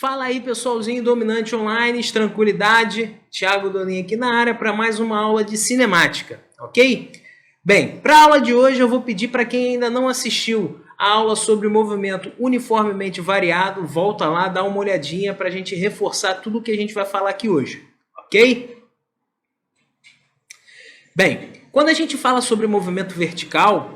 Fala aí, pessoalzinho dominante online, tranquilidade. Thiago Doninho aqui na área para mais uma aula de cinemática, ok? Bem, para a aula de hoje eu vou pedir para quem ainda não assistiu a aula sobre movimento uniformemente variado, volta lá, dá uma olhadinha para a gente reforçar tudo o que a gente vai falar aqui hoje, ok? Bem, quando a gente fala sobre movimento vertical,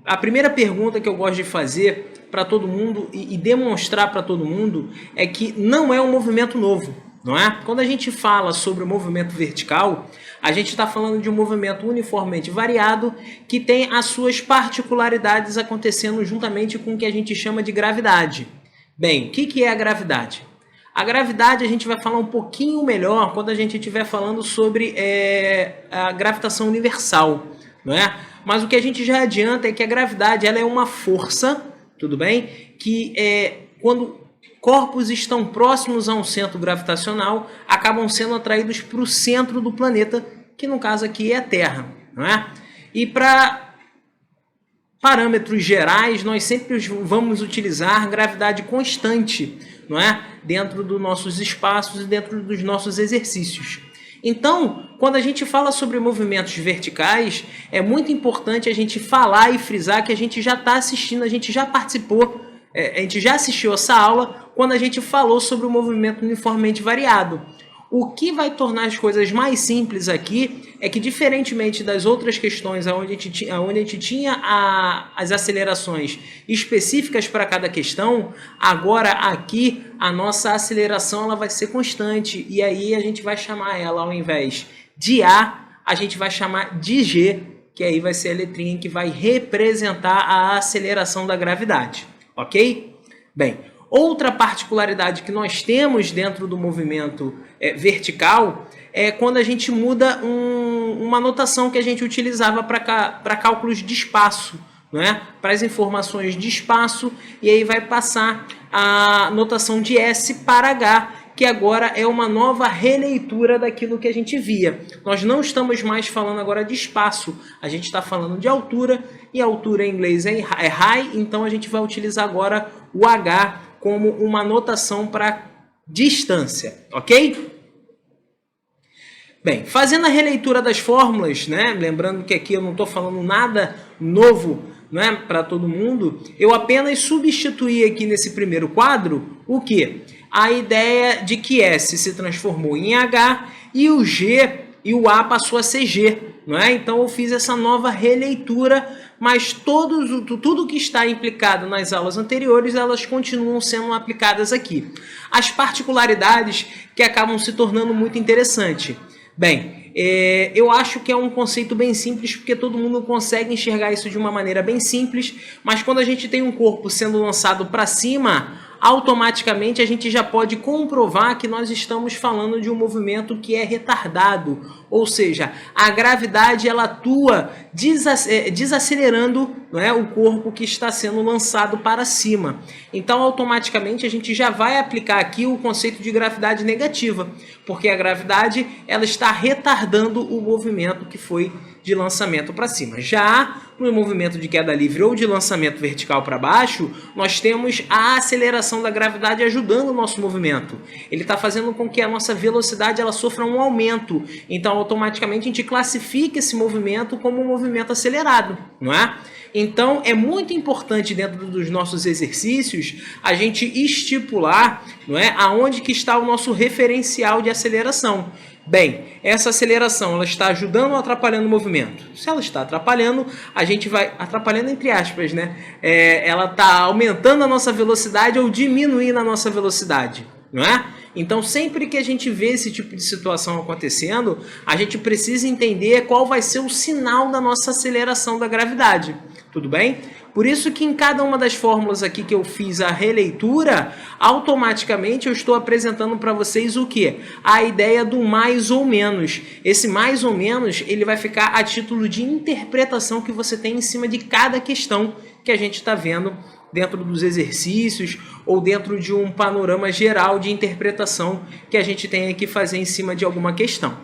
a primeira pergunta que eu gosto de fazer para todo mundo e demonstrar para todo mundo é que não é um movimento novo, não é? Quando a gente fala sobre o movimento vertical, a gente está falando de um movimento uniformemente variado que tem as suas particularidades acontecendo juntamente com o que a gente chama de gravidade. Bem, o que é a gravidade? A gravidade a gente vai falar um pouquinho melhor quando a gente estiver falando sobre a gravitação universal, não é? Mas o que a gente já adianta é que a gravidade ela é uma força, tudo bem? Que quando corpos estão próximos a um centro gravitacional, acabam sendo atraídos para o centro do planeta, que no caso aqui é a Terra, não é? E para parâmetros gerais, nós sempre vamos utilizar gravidade constante, não é? Dentro dos nossos espaços e dentro dos nossos exercícios. Então, quando a gente fala sobre movimentos verticais, é muito importante a gente falar e frisar que a gente já está assistindo, a gente já participou, a gente já assistiu essa aula quando a gente falou sobre o movimento uniformemente variado. O que vai tornar as coisas mais simples aqui é que, diferentemente das outras questões onde a gente tinha as acelerações específicas para cada questão, agora aqui a nossa aceleração ela vai ser constante e aí a gente vai chamar ela, ao invés de A gente vai chamar de G, que aí vai ser a letrinha que vai representar a aceleração da gravidade, ok? Bem, outra particularidade que nós temos dentro do movimento vertical é quando a gente muda uma notação que a gente utilizava para cálculos de espaço, não é? Para as informações de espaço, e aí vai passar a notação de S para H, que agora é uma nova releitura daquilo que a gente via. Nós não estamos mais falando agora de espaço, a gente está falando de altura, e a altura em inglês é high, então a gente vai utilizar agora o H como uma notação para distância, ok? Bem, fazendo a releitura das fórmulas, né? Lembrando que aqui eu não estou falando nada novo, né, para todo mundo, eu apenas substituí aqui nesse primeiro quadro o quê? A ideia de que S se transformou em H e o G e o A passou a ser G, não é? Então eu fiz essa nova releitura, mas tudo que está implicado nas aulas anteriores, elas continuam sendo aplicadas aqui. As particularidades que acabam se tornando muito interessante. Bem, eu acho que é um conceito bem simples, porque todo mundo consegue enxergar isso de uma maneira bem simples, mas quando a gente tem um corpo sendo lançado para cima, automaticamente a gente já pode comprovar que nós estamos falando de um movimento que é retardado, ou seja, a gravidade ela atua desacelerando, não é, o corpo que está sendo lançado para cima. Então, automaticamente a gente já vai aplicar aqui o conceito de gravidade negativa, porque a gravidade ela está retardando o movimento que foi de lançamento para cima. Já no movimento de queda livre ou de lançamento vertical para baixo, nós temos a aceleração da gravidade ajudando o nosso movimento. Ele está fazendo com que a nossa velocidade ela sofra um aumento. Então, automaticamente, a gente classifica esse movimento como um movimento acelerado, não é? Então, é muito importante dentro dos nossos exercícios a gente estipular, não é, aonde que está o nosso referencial de aceleração. Bem, essa aceleração ela está ajudando ou atrapalhando o movimento? Se ela está atrapalhando, a gente vai... Atrapalhando entre aspas, né? Ela está aumentando a nossa velocidade ou diminuindo a nossa velocidade, não é? Então, sempre que a gente vê esse tipo de situação acontecendo, a gente precisa entender qual vai ser o sinal da nossa aceleração da gravidade. Tudo bem? Por isso que em cada uma das fórmulas aqui que eu fiz a releitura, automaticamente eu estou apresentando para vocês o quê? A ideia do mais ou menos. Esse mais ou menos, ele vai ficar a título de interpretação que você tem em cima de cada questão que a gente está vendo dentro dos exercícios ou dentro de um panorama geral de interpretação que a gente tem que fazer em cima de alguma questão.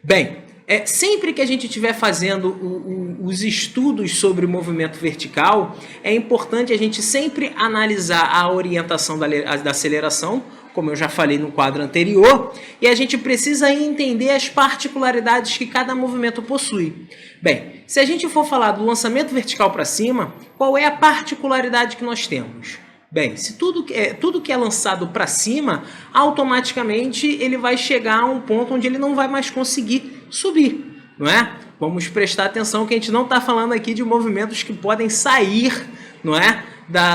Bem, Sempre que a gente estiver fazendo os estudos sobre movimento vertical, é importante a gente sempre analisar a orientação da aceleração, como eu já falei no quadro anterior, e a gente precisa entender as particularidades que cada movimento possui. Bem, se a gente for falar do lançamento vertical para cima, qual é a particularidade que nós temos? Bem, se tudo que é lançado para cima, automaticamente ele vai chegar a um ponto onde ele não vai mais conseguir subir, não é? Vamos prestar atenção que a gente não está falando aqui de movimentos que podem sair, não é,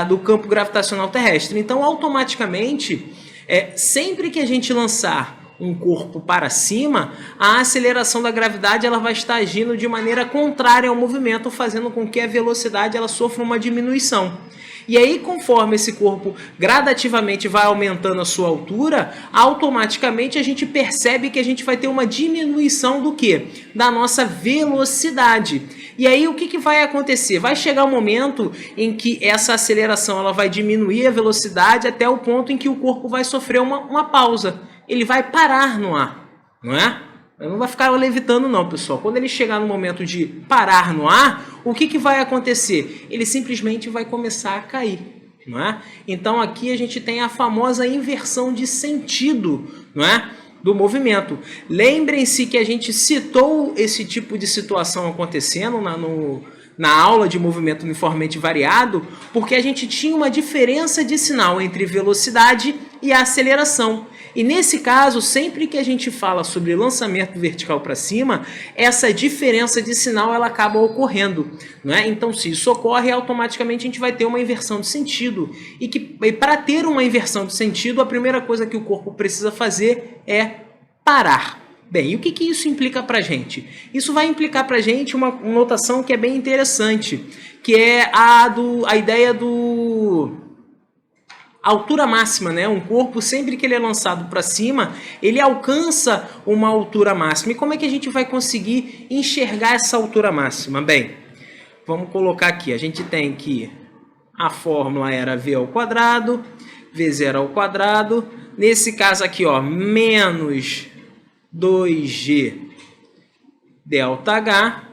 do campo gravitacional terrestre. Então, automaticamente, sempre que a gente lançar um corpo para cima, a aceleração da gravidade ela vai estar agindo de maneira contrária ao movimento, fazendo com que a velocidade ela sofra uma diminuição. E aí, conforme esse corpo gradativamente vai aumentando a sua altura, automaticamente a gente percebe que a gente vai ter uma diminuição do quê? Da nossa velocidade. E aí, o que vai acontecer? Vai chegar um momento em que essa aceleração ela vai diminuir a velocidade até o ponto em que o corpo vai sofrer uma pausa. Ele vai parar no ar, não é? Não vai ficar levitando não, pessoal. Quando ele chegar no momento de parar no ar, o que vai acontecer? Ele simplesmente vai começar a cair, não é? Então aqui a gente tem a famosa inversão de sentido, não é? Do movimento. Lembrem-se que a gente citou esse tipo de situação acontecendo na aula de movimento uniformemente variado, porque a gente tinha uma diferença de sinal entre velocidade e aceleração. E nesse caso, sempre que a gente fala sobre lançamento vertical para cima, essa diferença de sinal ela acaba ocorrendo, não é? Então, se isso ocorre, automaticamente a gente vai ter uma inversão de sentido. E para ter uma inversão de sentido, a primeira coisa que o corpo precisa fazer é parar. Bem, e o que isso implica para a gente? Isso vai implicar para a gente uma notação que é bem interessante, que é a ideia do altura máxima, né? Um corpo, sempre que ele é lançado para cima, ele alcança uma altura máxima. E como é que a gente vai conseguir enxergar essa altura máxima? Bem, vamos colocar aqui. A gente tem que a fórmula era V ao quadrado, V0 ao quadrado. Nesse caso aqui, ó, menos 2G delta H,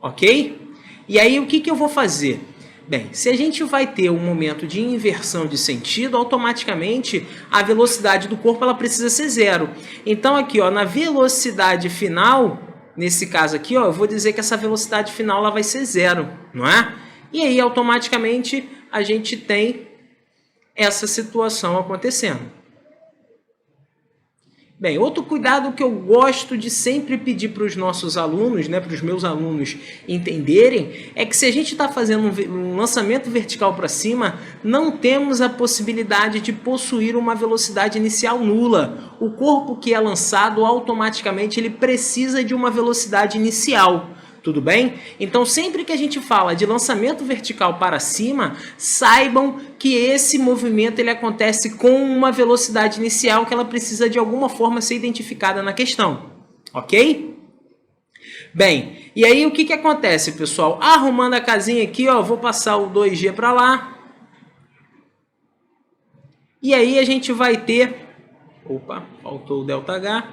ok? E aí, o que eu vou fazer? Bem, se a gente vai ter um momento de inversão de sentido, automaticamente a velocidade do corpo ela precisa ser zero. Então aqui, ó, na velocidade final, nesse caso aqui, ó, eu vou dizer que essa velocidade final ela vai ser zero, não é? E aí automaticamente a gente tem essa situação acontecendo. Bem, outro cuidado que eu gosto de sempre pedir para os nossos alunos, né, para os meus alunos entenderem, é que se a gente está fazendo um lançamento vertical para cima, não temos a possibilidade de possuir uma velocidade inicial nula. O corpo que é lançado, automaticamente, ele precisa de uma velocidade inicial. Tudo bem? Então, sempre que a gente fala de lançamento vertical para cima, saibam que esse movimento ele acontece com uma velocidade inicial que ela precisa de alguma forma ser identificada na questão. Ok? Bem, e aí o que acontece, pessoal? Arrumando a casinha aqui, ó, vou passar o 2G para lá. E aí a gente vai ter... Opa, faltou o ΔH.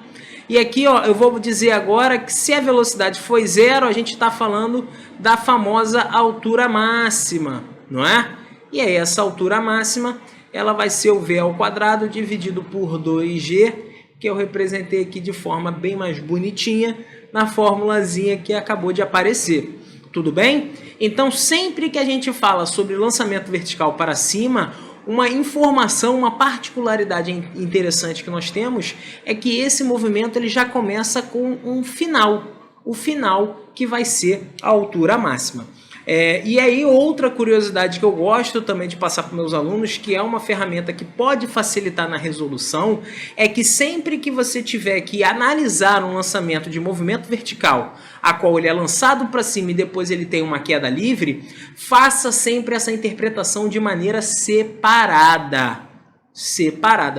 E aqui, ó, eu vou dizer agora que se a velocidade foi zero, a gente está falando da famosa altura máxima, não é? E aí essa altura máxima, ela vai ser o V ao quadrado dividido por 2G, que eu representei aqui de forma bem mais bonitinha na formulazinha que acabou de aparecer. Tudo bem? Então, sempre que a gente fala sobre lançamento vertical para cima, uma informação, uma particularidade interessante que nós temos é que esse movimento ele já começa com um final, o final que vai ser a altura máxima. E aí outra curiosidade que eu gosto também de passar para meus alunos, que é uma ferramenta que pode facilitar na resolução, é que sempre que você tiver que analisar um lançamento de movimento vertical, a qual ele é lançado para cima e depois ele tem uma queda livre, faça sempre essa interpretação de maneira separada.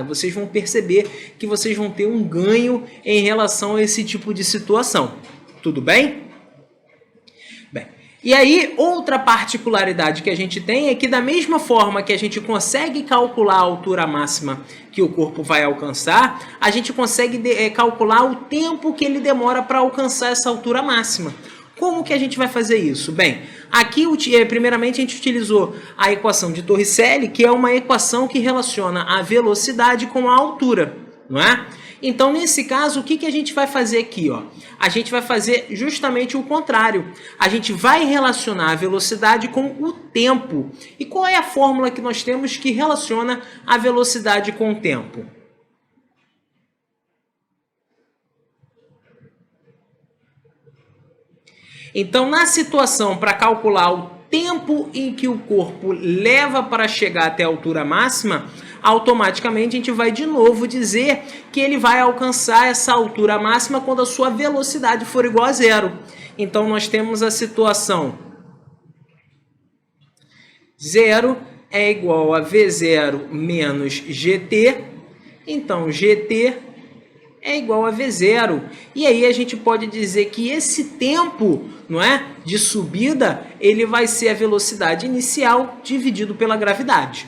Vocês vão perceber que vocês vão ter um ganho em relação a esse tipo de situação. Tudo bem? E aí, outra particularidade que a gente tem é que da mesma forma que a gente consegue calcular a altura máxima que o corpo vai alcançar, a gente consegue calcular o tempo que ele demora para alcançar essa altura máxima. Como que a gente vai fazer isso? Bem, aqui primeiramente a gente utilizou a equação de Torricelli, que é uma equação que relaciona a velocidade com a altura, não é? Então, nesse caso, o que a gente vai fazer aqui? Ó? A gente vai fazer justamente o contrário. A gente vai relacionar a velocidade com o tempo. E qual é a fórmula que nós temos que relaciona a velocidade com o tempo? Então, na situação para calcular o tempo em que o corpo leva para chegar até a altura máxima, automaticamente a gente vai de novo dizer que ele vai alcançar essa altura máxima quando a sua velocidade for igual a zero. Então, nós temos a situação zero é igual a V0 menos GT. Então, GT é igual a V0. E aí a gente pode dizer que esse tempo, não é, de subida, ele vai ser a velocidade inicial dividido pela gravidade.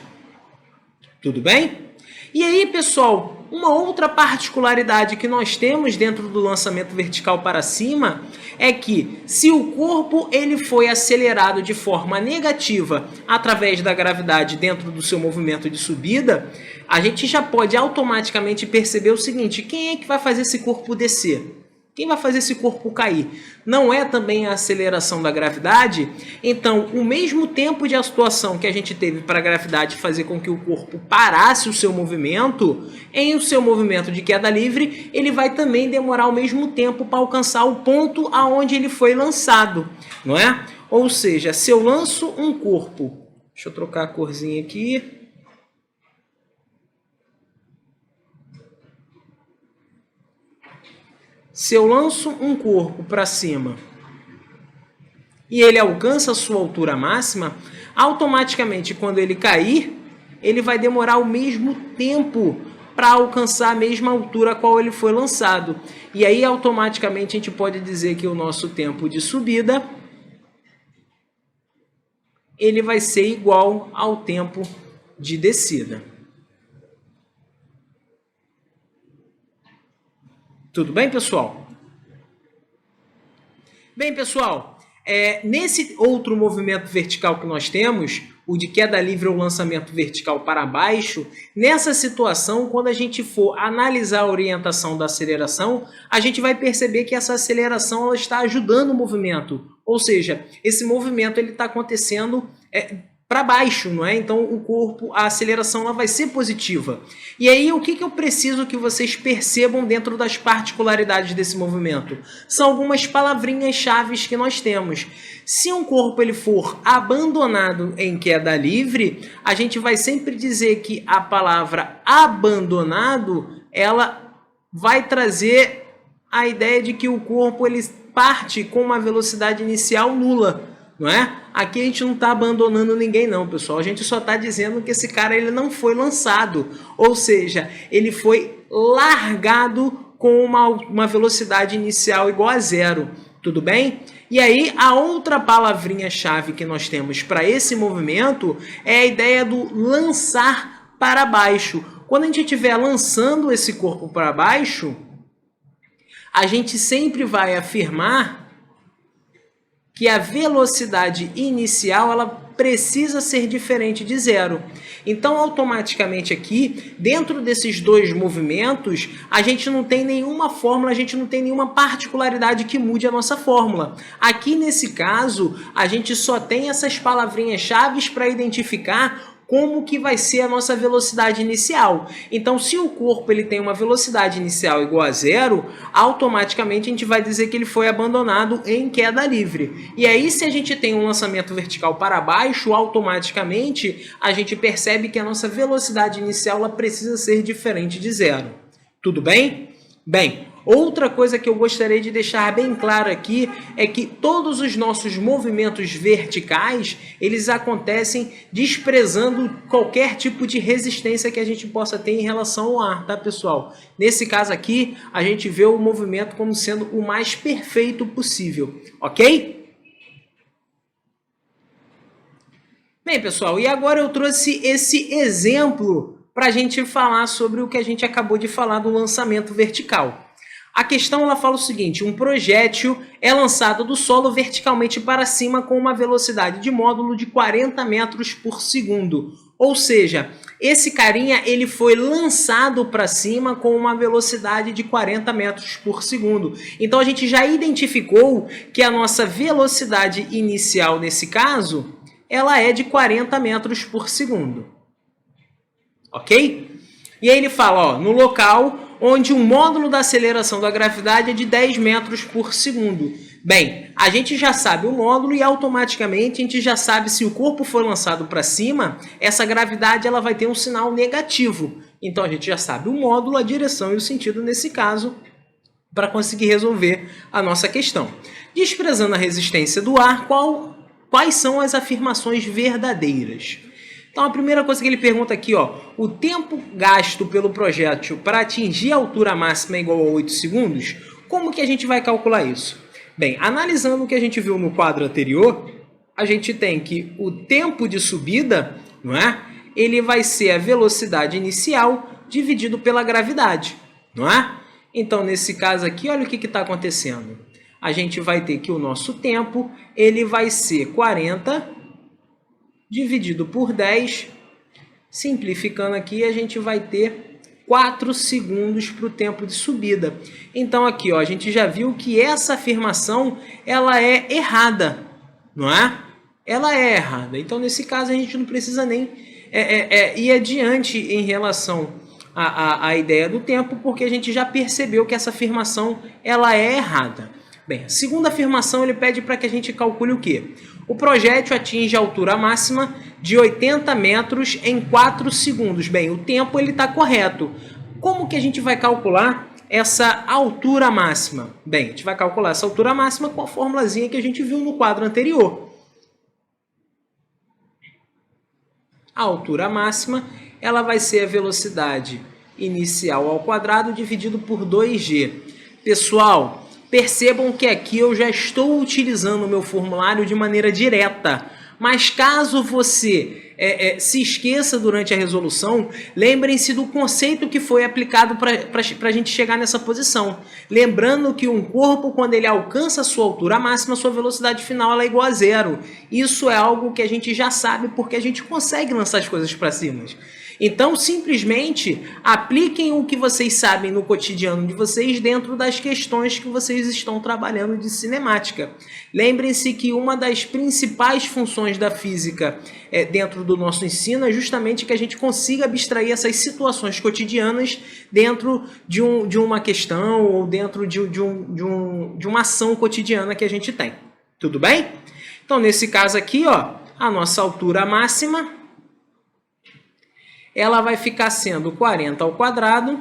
Tudo bem? E aí, pessoal, uma outra particularidade que nós temos dentro do lançamento vertical para cima é que se o corpo ele foi acelerado de forma negativa através da gravidade dentro do seu movimento de subida, a gente já pode automaticamente perceber o seguinte: quem é que vai fazer esse corpo descer? Quem vai fazer esse corpo cair? Não é também a aceleração da gravidade? Então, o mesmo tempo de atuação que a gente teve para a gravidade fazer com que o corpo parasse o seu movimento, em o seu movimento de queda livre, ele vai também demorar o mesmo tempo para alcançar o ponto aonde ele foi lançado, não é? Ou seja, se eu lanço um corpo, deixa eu trocar a corzinha aqui. Se eu lanço um corpo para cima e ele alcança a sua altura máxima, automaticamente quando ele cair, ele vai demorar o mesmo tempo para alcançar a mesma altura a qual ele foi lançado. E aí automaticamente a gente pode dizer que o nosso tempo de subida ele vai ser igual ao tempo de descida. Tudo bem, pessoal? Bem, pessoal, nesse outro movimento vertical que nós temos, o de queda livre ou lançamento vertical para baixo, nessa situação, quando a gente for analisar a orientação da aceleração, a gente vai perceber que essa aceleração ela está ajudando o movimento. Ou seja, esse movimento está acontecendo para baixo, não é? Então o corpo, a aceleração ela vai ser positiva. E aí o que eu preciso que vocês percebam dentro das particularidades desse movimento? São algumas palavrinhas-chave que nós temos. Se um corpo ele for abandonado em queda livre, a gente vai sempre dizer que a palavra abandonado, ela vai trazer a ideia de que o corpo ele parte com uma velocidade inicial nula. Não é? Aqui a gente não está abandonando ninguém não, pessoal. A gente só está dizendo que esse cara ele não foi lançado. Ou seja, ele foi largado com uma velocidade inicial igual a zero. Tudo bem? E aí, a outra palavrinha-chave que nós temos para esse movimento é a ideia do lançar para baixo. Quando a gente estiver lançando esse corpo para baixo, a gente sempre vai afirmar que a velocidade inicial ela precisa ser diferente de zero. Então, automaticamente aqui, dentro desses dois movimentos, a gente não tem nenhuma fórmula, a gente não tem nenhuma particularidade que mude a nossa fórmula. Aqui, nesse caso, a gente só tem essas palavrinhas-chave para identificar como que vai ser a nossa velocidade inicial. Então, se o corpo ele tem uma velocidade inicial igual a zero, automaticamente a gente vai dizer que ele foi abandonado em queda livre. E aí, se a gente tem um lançamento vertical para baixo, automaticamente a gente percebe que a nossa velocidade inicial ela precisa ser diferente de zero. Tudo bem? Bem, outra coisa que eu gostaria de deixar bem claro aqui é que todos os nossos movimentos verticais, eles acontecem desprezando qualquer tipo de resistência que a gente possa ter em relação ao ar, tá, pessoal? Nesse caso aqui, a gente vê o movimento como sendo o mais perfeito possível, ok? Bem, pessoal, e agora eu trouxe esse exemplo para a gente falar sobre o que a gente acabou de falar do lançamento vertical. A questão ela fala o seguinte: um projétil é lançado do solo verticalmente para cima com uma velocidade de módulo de 40 metros por segundo. Ou seja, esse carinha ele foi lançado para cima com uma velocidade de 40 metros por segundo. Então a gente já identificou que a nossa velocidade inicial nesse caso, ela é de 40 metros por segundo. Ok? E aí ele fala, ó, no local onde o módulo da aceleração da gravidade é de 10 metros por segundo. Bem, a gente já sabe o módulo e automaticamente a gente já sabe se o corpo for lançado para cima, essa gravidade ela vai ter um sinal negativo. Então a gente já sabe o módulo, a direção e o sentido nesse caso para conseguir resolver a nossa questão. Desprezando a resistência do ar, quais são as afirmações verdadeiras? Então a primeira coisa que ele pergunta aqui, ó, o tempo gasto pelo projétil para atingir a altura máxima é igual a 8 segundos? Como que a gente vai calcular isso? Bem, analisando o que a gente viu no quadro anterior, a gente tem que o tempo de subida, não é? Ele vai ser a velocidade inicial dividido pela gravidade, não é? Então nesse caso aqui, olha o que está acontecendo. A gente vai ter que o nosso tempo ele vai ser 40 dividido por 10, simplificando aqui, a gente vai ter 4 segundos para o tempo de subida. Então aqui, ó, a gente já viu que essa afirmação ela é errada, não é? Ela é errada. Então nesse caso a gente não precisa nem ir adiante em relação à ideia do tempo, porque a gente já percebeu que essa afirmação ela é errada. Bem, a segunda afirmação ele pede para que a gente calcule o quê? O projétil atinge a altura máxima de 80 metros em 4 segundos. Bem, o tempo ele está correto. Como que a gente vai calcular essa altura máxima? Bem, a gente vai calcular essa altura máxima com a formulazinha que a gente viu no quadro anterior. A altura máxima ela vai ser a velocidade inicial ao quadrado dividido por 2g. Pessoal, percebam que aqui eu já estou utilizando o meu formulário de maneira direta, mas caso você se esqueça durante a resolução, lembrem-se do conceito que foi aplicado para a gente chegar nessa posição. Lembrando que um corpo, quando ele alcança a sua altura máxima, sua velocidade final ela é igual a zero. Isso é algo que a gente já sabe porque a gente consegue lançar as coisas para cima. Então, simplesmente, apliquem o que vocês sabem no cotidiano de vocês dentro das questões que vocês estão trabalhando de cinemática. Lembrem-se que uma das principais funções da física dentro do nosso ensino é justamente que a gente consiga abstrair essas situações cotidianas dentro de uma questão ou dentro de uma ação cotidiana que a gente tem. Tudo bem? Então, nesse caso aqui, ó, a nossa altura máxima ela vai ficar sendo 40 ao quadrado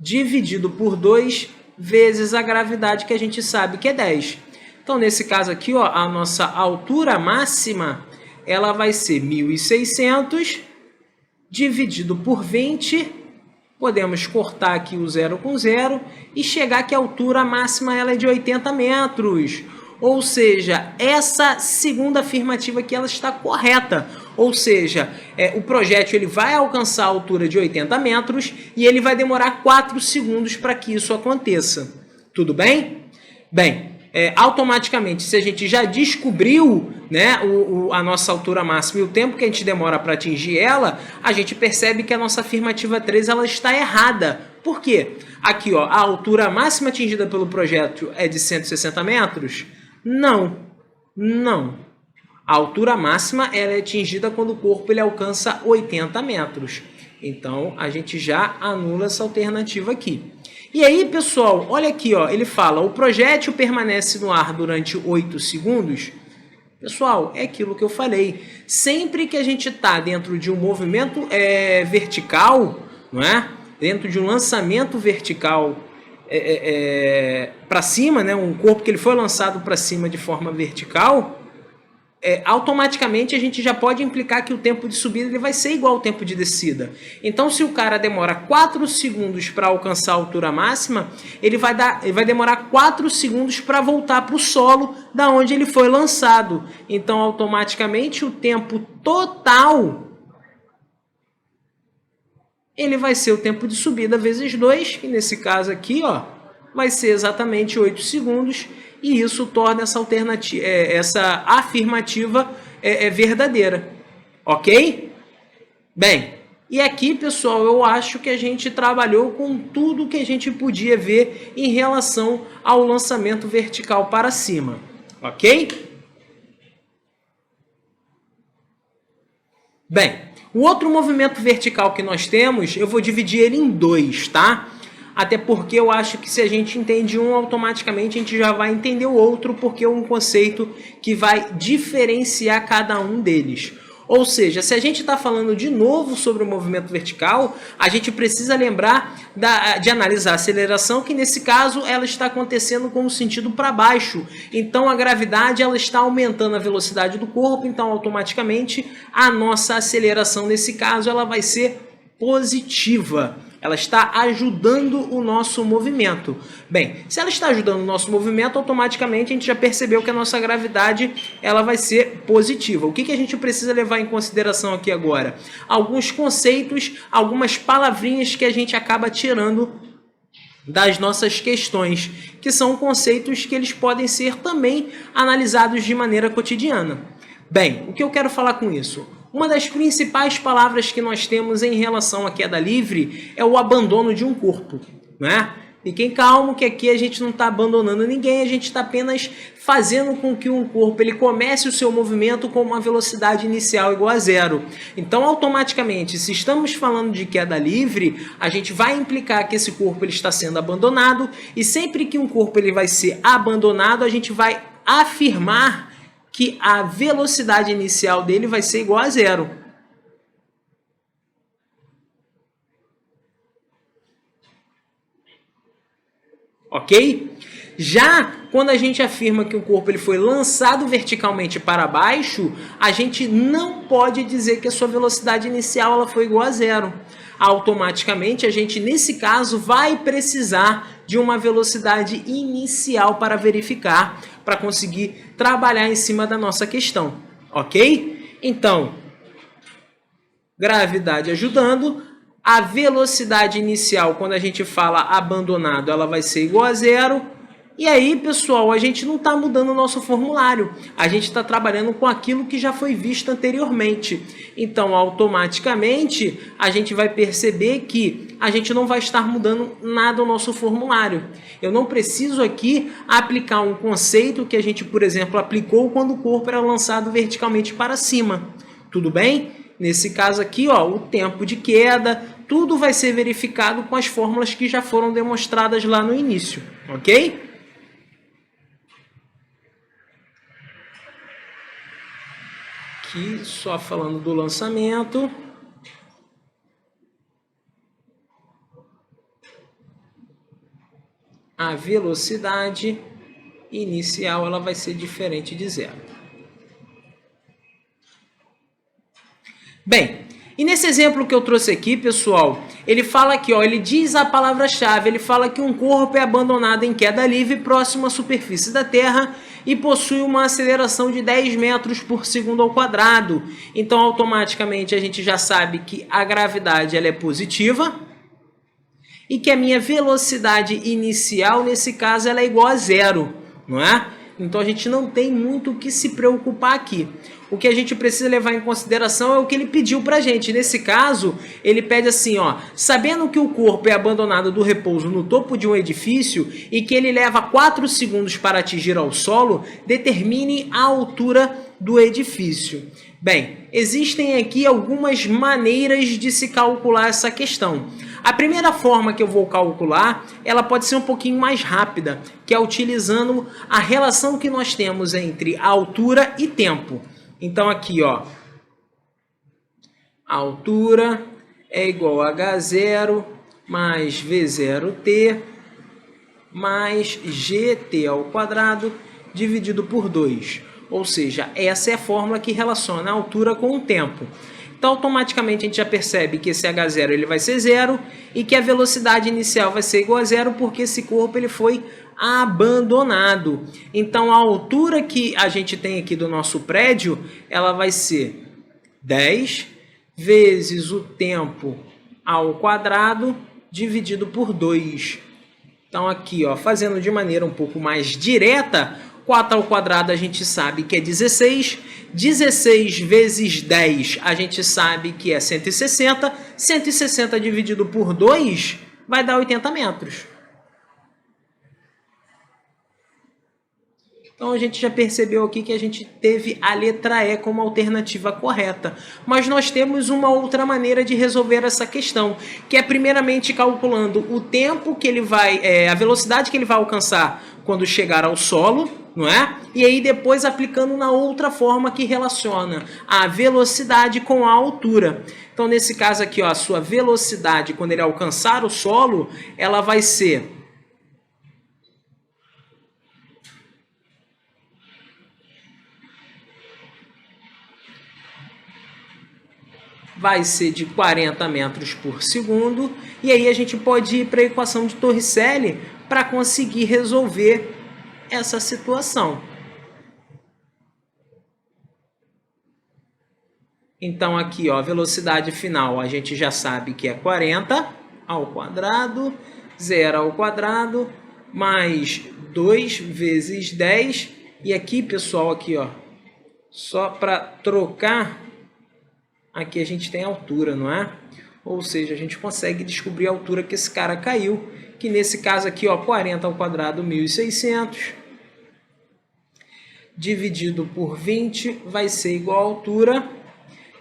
dividido por 2 vezes a gravidade que a gente sabe que é 10. Então, nesse caso aqui, ó, a nossa altura máxima ela vai ser 1.600 dividido por 20. Podemos cortar aqui o zero com zero e chegar que a altura máxima ela é de 80 metros. Ou seja, essa segunda afirmativa aqui ela está correta. Ou seja, o projétil ele vai alcançar a altura de 80 metros e ele vai demorar 4 segundos para que isso aconteça. Tudo bem? Bem, automaticamente, se a gente já descobriu, né, a nossa altura máxima e o tempo que a gente demora para atingir ela, a gente percebe que a nossa afirmativa 3 ela está errada. Por quê? Aqui, ó, a altura máxima atingida pelo projétil é de 160 metros? Não, não. A altura máxima ela é atingida quando o corpo ele alcança 80 metros. Então, a gente já anula essa alternativa aqui. E aí, pessoal, olha aqui, ó, ele fala, o projétil permanece no ar durante 8 segundos. Pessoal, é aquilo que eu falei. Sempre que a gente está dentro de um movimento vertical, não é? Dentro de um lançamento vertical para cima, né? Um corpo que ele foi lançado para cima de forma vertical, automaticamente a gente já pode implicar que o tempo de subida ele vai ser igual ao tempo de descida. Então, se o cara demora 4 segundos para alcançar a altura máxima, ele vai demorar 4 segundos para voltar para o solo da onde ele foi lançado. Então, automaticamente, o tempo total ele vai ser o tempo de subida vezes 2, e nesse caso aqui, ó, vai ser exatamente 8 segundos, e isso torna essa afirmativa verdadeira, ok? Bem, e aqui, pessoal, eu acho que a gente trabalhou com tudo que a gente podia ver em relação ao lançamento vertical para cima, ok? Bem, o outro movimento vertical que nós temos, eu vou dividir ele em dois, tá? Até porque eu acho que se a gente entende um, automaticamente a gente já vai entender o outro, porque é um conceito que vai diferenciar cada um deles. Ou seja, se a gente está falando de novo sobre o movimento vertical, a gente precisa lembrar de analisar a aceleração, que nesse caso ela está acontecendo com o sentido para baixo. Então a gravidade ela está aumentando a velocidade do corpo, então automaticamente a nossa aceleração nesse caso ela vai ser positiva. Ela está ajudando o nosso movimento. Bem, se ela está ajudando o nosso movimento, automaticamente a gente já percebeu que a nossa gravidade ela vai ser positiva. O que a gente precisa levar em consideração aqui agora? Alguns conceitos, algumas palavrinhas que a gente acaba tirando das nossas questões, que são conceitos que eles podem ser também analisados de maneira cotidiana. Bem, o que eu quero falar com isso? Uma das principais palavras que nós temos em relação à queda livre é o abandono de um corpo, né? Fiquem calmos que aqui a gente não está abandonando ninguém, a gente está apenas fazendo com que um corpo ele comece o seu movimento com uma velocidade inicial igual a zero. Então, automaticamente, se estamos falando de queda livre, a gente vai implicar que esse corpo ele está sendo abandonado, e sempre que um corpo ele vai ser abandonado, a gente vai afirmar que a velocidade inicial dele vai ser igual a zero. Ok? Já quando a gente afirma que o corpo ele foi lançado verticalmente para baixo, a gente não pode dizer que a sua velocidade inicial ela foi igual a zero. Automaticamente, a gente, nesse caso, vai precisar de uma velocidade inicial para verificar, para conseguir trabalhar em cima da nossa questão, ok? Então, gravidade ajudando, a velocidade inicial, quando a gente fala abandonado, ela vai ser igual a zero. E aí, pessoal, a gente não está mudando o nosso formulário, a gente está trabalhando com aquilo que já foi visto anteriormente. Então, automaticamente, a gente vai perceber que a gente não vai estar mudando nada no nosso formulário. Eu não preciso aqui aplicar um conceito que a gente, por exemplo, aplicou quando o corpo era lançado verticalmente para cima. Tudo bem? Nesse caso aqui, ó, o tempo de queda, tudo vai ser verificado com as fórmulas que já foram demonstradas lá no início, ok? Aqui, só falando do lançamento. A velocidade inicial ela vai ser diferente de zero. Bem, e nesse exemplo que eu trouxe aqui, pessoal, ele fala aqui, ó, ele diz a palavra-chave, ele fala que um corpo é abandonado em queda livre próximo à superfície da Terra e possui uma aceleração de 10 metros por segundo ao quadrado. Então, automaticamente, a gente já sabe que a gravidade ela é positiva e que a minha velocidade inicial, nesse caso, ela é igual a zero, não é? Então, a gente não tem muito o que se preocupar aqui. O que a gente precisa levar em consideração é o que ele pediu para a gente. Nesse caso, ele pede assim, ó, sabendo que o corpo é abandonado do repouso no topo de um edifício e que ele leva 4 segundos para atingir ao solo, determine a altura do edifício. Bem, existem aqui algumas maneiras de se calcular essa questão. A primeira forma que eu vou calcular, ela pode ser um pouquinho mais rápida, que é utilizando a relação que nós temos entre altura e tempo. Então aqui, ó, a altura é igual a h0 mais v0t mais gt ao quadrado dividido por 2. Ou seja, essa é a fórmula que relaciona a altura com o tempo. Então, automaticamente, a gente já percebe que esse h0 ele vai ser 0 e que a velocidade inicial vai ser igual a 0 porque esse corpo ele foi abandonado. Então, a altura que a gente tem aqui do nosso prédio, ela vai ser 10 vezes o tempo ao quadrado dividido por 2. Então, aqui, ó, fazendo de maneira um pouco mais direta, 4 ao quadrado a gente sabe que é 16. 16 vezes 10 a gente sabe que é 160. 160 dividido por 2 vai dar 80 metros. Então, a gente já percebeu aqui que a gente teve a letra E como alternativa correta. Mas nós temos uma outra maneira de resolver essa questão, que é primeiramente calculando o tempo que ele vai, a velocidade que ele vai alcançar quando chegar ao solo, não é? E aí depois aplicando na outra forma que relaciona a velocidade com a altura. Então, nesse caso aqui, ó, a sua velocidade quando ele alcançar o solo, ela vai ser de 40 metros por segundo. E aí a gente pode ir para a equação de Torricelli para conseguir resolver essa situação. Então aqui, ó, a velocidade final a gente já sabe que é 40 ao quadrado, 0 ao quadrado, mais 2 vezes 10. E aqui, pessoal, aqui, ó, só para trocar, aqui a gente tem a altura, não é? Ou seja, a gente consegue descobrir a altura que esse cara caiu, que nesse caso aqui, ó, 40 ao quadrado, 1.600, dividido por 20 vai ser igual à altura.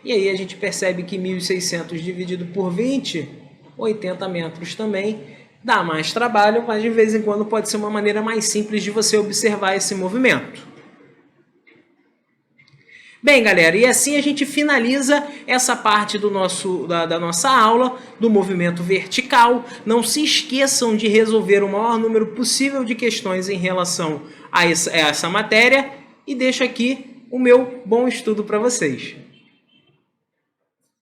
E aí a gente percebe que 1.600 dividido por 20, 80 metros também, dá mais trabalho, mas de vez em quando pode ser uma maneira mais simples de você observar esse movimento. Bem, galera, e assim a gente finaliza essa parte da nossa aula do movimento vertical. Não se esqueçam de resolver o maior número possível de questões em relação a essa matéria e deixo aqui o meu bom estudo para vocês.